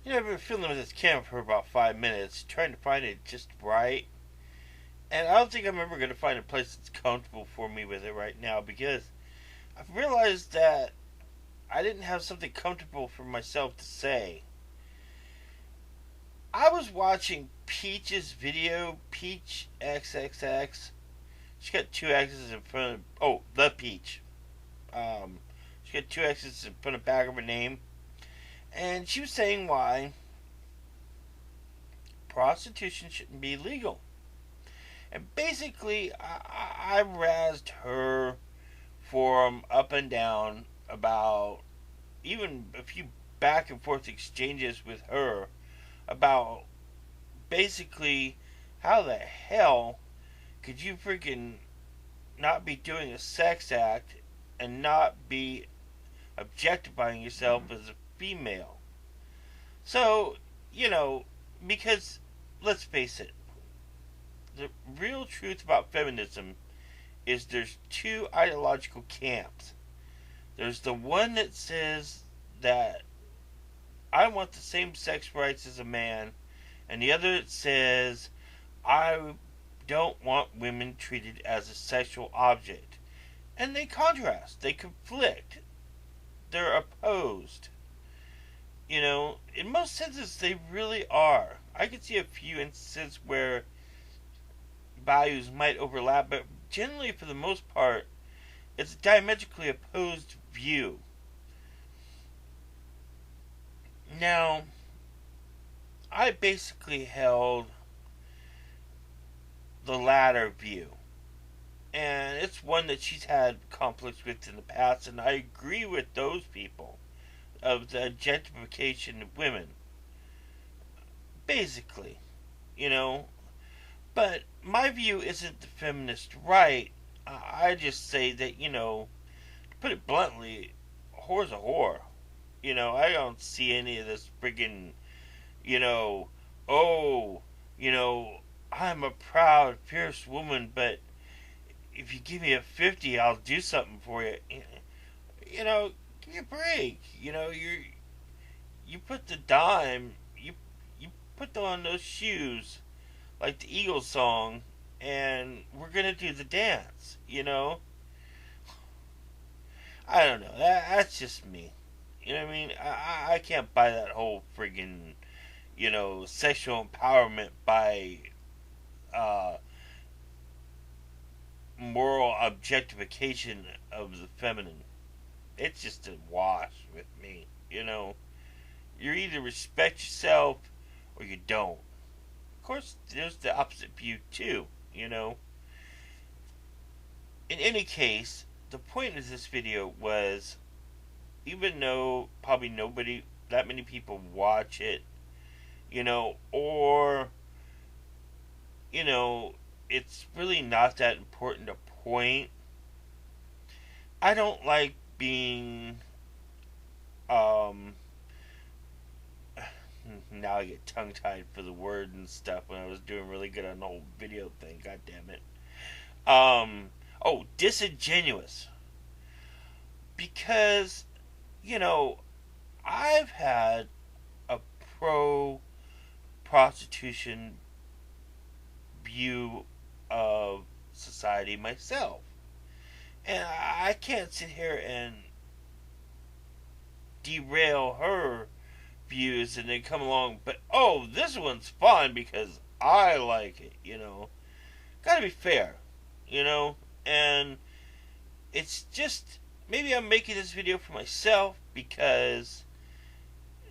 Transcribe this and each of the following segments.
I've been fiddling with this camera for about 5 minutes, trying to find it just right. And I don't think I'm ever going to find a place that's comfortable for me with it right now because I've realized that I didn't have something comfortable for myself to say. I was watching Peach's video, Peach XXX. She got two X's in front of. Oh, the Peach. She got two X's in front of the back of her name. And she was saying why prostitution shouldn't be legal. And basically, I razzed her for up and down about even a few back and forth exchanges with her about basically how the hell could you freaking not be doing a sex act and not be objectifying yourself as a female. So, because let's face it, the real truth about feminism is there's two ideological camps. There's the one that says that I want the same sex rights as a man, and the other that says I don't want women treated as a sexual object. And they contrast, they conflict, they're opposed. In most senses, they really are. I could see a few instances where values might overlap, but generally, for the most part, it's a diametrically opposed view. Now, I basically held the latter view, and it's one that she's had conflicts with in the past, and I agree with those people of the objectification of women. Basically, But my view isn't the feminist right. I just say that, to put it bluntly, a whore's a whore. I don't see any of this friggin', oh, I'm a proud, fierce woman, but if you give me a 50, I'll do something for you. Give me a break. You put the dime, you put on those shoes, like the Eagles song, and we're gonna do the dance. I don't know. That's just me. You know what I mean? I can't buy that whole friggin', sexual empowerment by moral objectification of the feminine. It's just a wash with me. You either respect yourself or you don't. Of course, there's the opposite view too. In any case, the point of this video was, even though probably that many people watch it, or, it's really not that important a point. I don't like being, now I get tongue tied for the word and stuff when I was doing really good on the whole video thing. God damn it. Disingenuous. Because, I've had a pro prostitution view of society myself. And I can't sit here and derail her views and then come along, but this one's fun because I like it. Gotta be fair, and it's just, maybe I'm making this video for myself because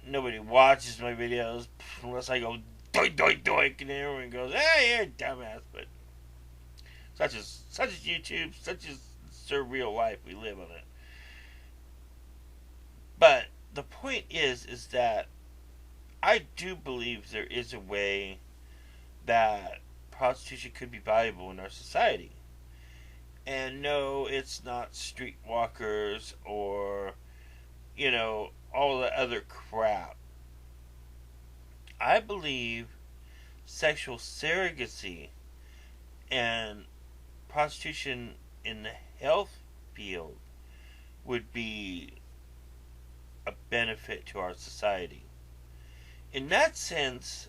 nobody watches my videos unless I go doink doink doink and everyone goes, hey, you're a dumbass. But such is YouTube, such is surreal life we live on it. But the point is that I do believe there is a way that prostitution could be valuable in our society. And no, it's not streetwalkers or, all the other crap. I believe sexual surrogacy and prostitution in the health field would be a benefit to our society. in that sense,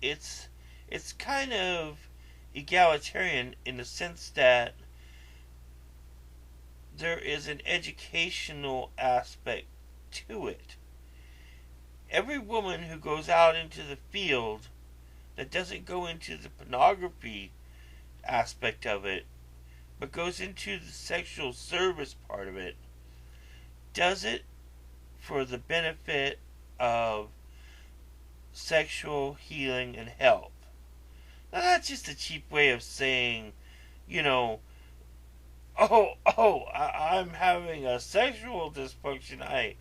it's it's kind of egalitarian in the sense that there is an educational aspect to it. Every woman who goes out into the field that doesn't go into the pornography aspect of it, but goes into the sexual service part of it, does it for the benefit of sexual healing and health. Now, that's just a cheap way of saying, you know, I'm having a sexual dysfunction. I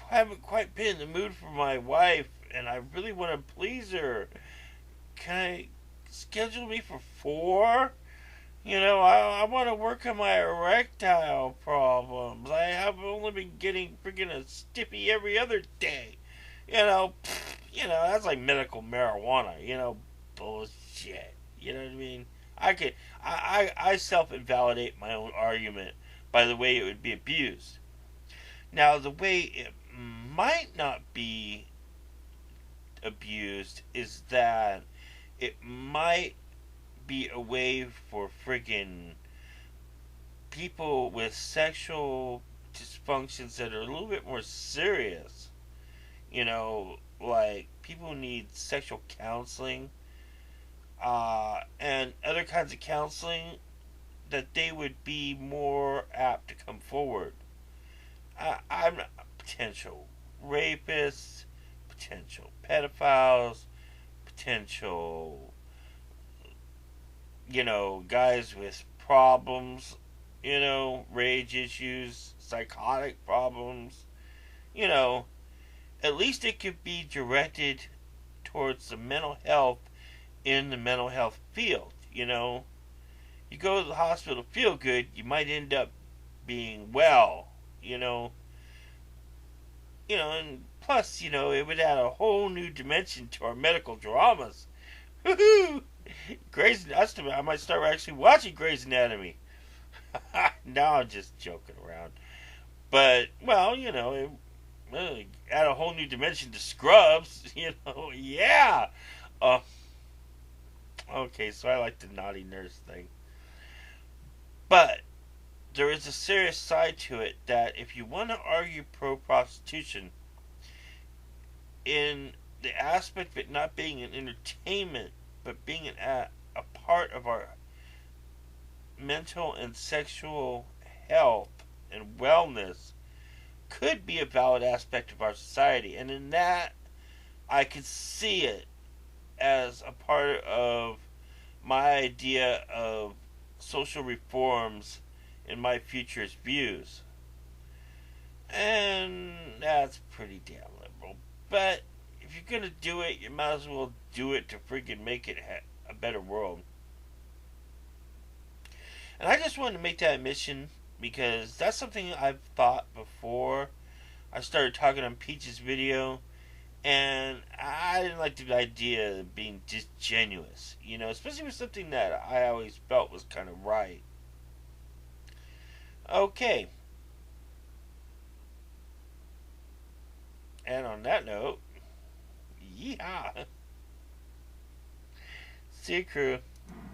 haven't quite been in the mood for my wife, and I really want to please her. Can I schedule me for 4? I want to work on my erectile problems. I have only been getting freaking a stiffy every other day. That's like medical marijuana. Bullshit. You know what I mean? I self-invalidate my own argument by the way it would be abused. Now, the way it might not be abused is that it might be a way for friggin' people with sexual dysfunctions that are a little bit more serious. Like people who need sexual counseling and other kinds of counseling, that they would be more apt to come forward. I'm not potential rapists, potential pedophiles, potential, guys with problems, rage issues, psychotic problems, at least it could be directed towards the mental health in the mental health field. You go to the hospital to feel good, you might end up being well, and plus, it would add a whole new dimension to our medical dramas. Woohoo! I might start actually watching Grey's Anatomy. Now I'm just joking around. But, well, it really add a whole new dimension to Scrubs, yeah! Okay, so I like the naughty nurse thing. But, there is a serious side to it that if you want to argue pro-prostitution, in the aspect of it not being an entertainment, but being a part of our mental and sexual health and wellness, could be a valid aspect of our society. And in that, I could see it as a part of my idea of social reforms in my future's views. And that's pretty damn liberal. But if you're going to do it, you might as well do it to freaking make it a better world. And I just wanted to make that admission because that's something I've thought before I started talking on Peach's video, and I didn't like the idea of being disingenuous, especially with something that I always felt was kind of right. Okay. And on that note, yeehaw. See you, crew.